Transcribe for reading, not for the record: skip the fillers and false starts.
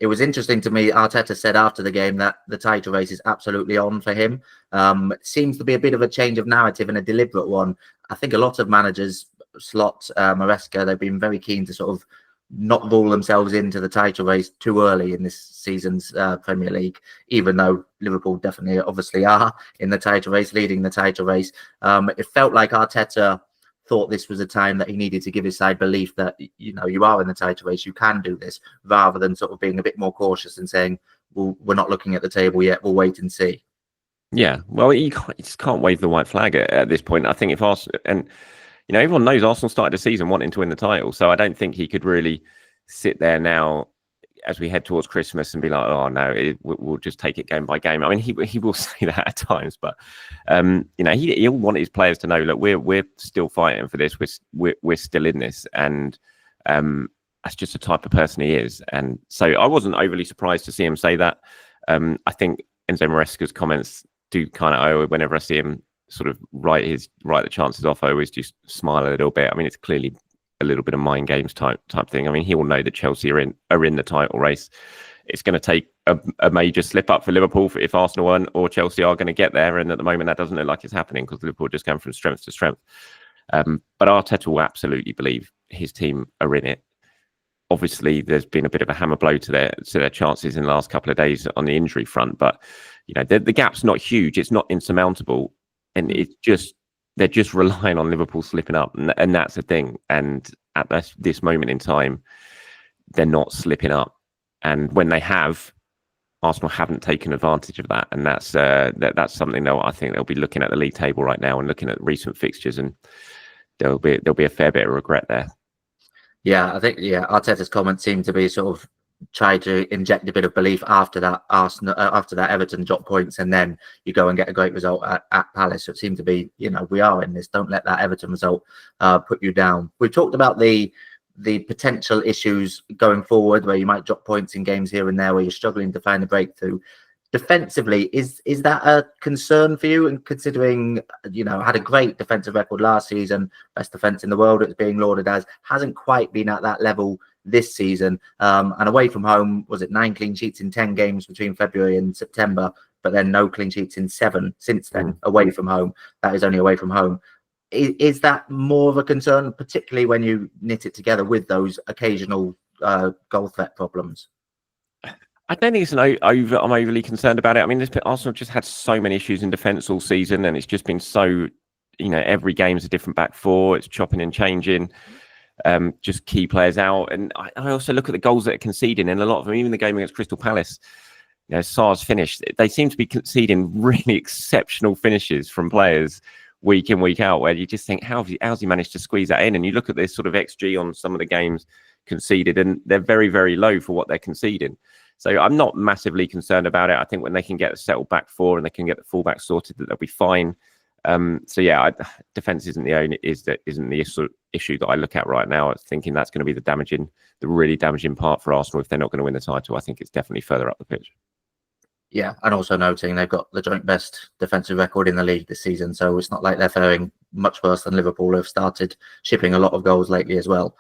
it was interesting to me. Arteta said after the game that the title race is absolutely on for him. It seems to be a bit of a change of narrative and a deliberate one. I think a lot of managers, Slot, Maresca, they've been very keen to sort of not rule themselves into the title race too early in this season's Premier League, even though Liverpool definitely obviously are in the title race, leading the title race. It felt like Arteta thought this was a time that he needed to give his side belief that, you know, you are in the title race, you can do this, rather than sort of being a bit more cautious and saying, well, we're not looking at the table yet, we'll wait and see. Yeah, well, you just can't wave the white flag at this point. I think if Arsenal, and you know, everyone knows Arsenal started the season wanting to win the title, so I don't think he could really sit there now as we head towards Christmas and be like, oh no, we'll just take it game by game. I mean, he will say that at times, but you know, he'll want his players to know, look, we're still fighting for this. We're still in this, and that's just the type of person he is. And so I wasn't overly surprised to see him say that. I think Enzo Maresca's comments do kind of, whenever I see him sort of write the chances off, I always just smile a little bit. I mean, it's clearly a little bit of mind games type thing. I mean, he will know that Chelsea are in the title race. It's going to take a major slip up for Liverpool if Arsenal or Chelsea are going to get there, and at the moment that doesn't look like it's happening because Liverpool are just going from strength to strength. But Arteta will absolutely believe his team are in it. Obviously, there's been a bit of a hammer blow to their chances in the last couple of days on the injury front, but you know, the gap's not huge. It's not insurmountable, and they're just relying on Liverpool slipping up, and that's the thing. And at this moment in time, they're not slipping up. And when they have, Arsenal haven't taken advantage of that, and that's something I think they'll be looking at the league table right now and looking at recent fixtures, and there'll be a fair bit of regret there. Yeah, I think Arteta's comments seem to be sort of try to inject a bit of belief after that Everton drop points, and then you go and get a great result at Palace. So it seemed to be, you know, we are in this. Don't let that Everton result put you down. We've talked about the potential issues going forward, where you might drop points in games here and there, where you're struggling to find a breakthrough. Defensively, is that a concern for you? And considering, you know, had a great defensive record last season, best defense in the world, it's being lauded as, hasn't quite been at that level this season. And away from home, was it 9 clean sheets in 10 games between February and September, but then no clean sheets in 7 since then, away from home. That is only away from home. Is that more of a concern, particularly when you knit it together with those occasional goal threat problems? I don't think I'm overly concerned about it. I mean, Arsenal just had so many issues in defence all season, and it's just been so, you know, every game's a different back four. It's chopping and changing, just key players out. And I also look at the goals that are conceding, and a lot of them, even the game against Crystal Palace, you know, Sarr's finish, they seem to be conceding really exceptional finishes from players week in, week out, where you just think, how's he managed to squeeze that in? And you look at this sort of XG on some of the games conceded, and they're very, very low for what they're conceding. So I'm not massively concerned about it. I think when they can get a settled back four and they can get the fullback sorted, that they'll be fine. So yeah, defense isn't the issue that I look at right now. I was thinking that's going to be the really damaging part for Arsenal if they're not going to win the title. I think it's definitely further up the pitch. Yeah, and also noting they've got the joint best defensive record in the league this season, so it's not like they're faring much worse than Liverpool, who have started shipping a lot of goals lately as well.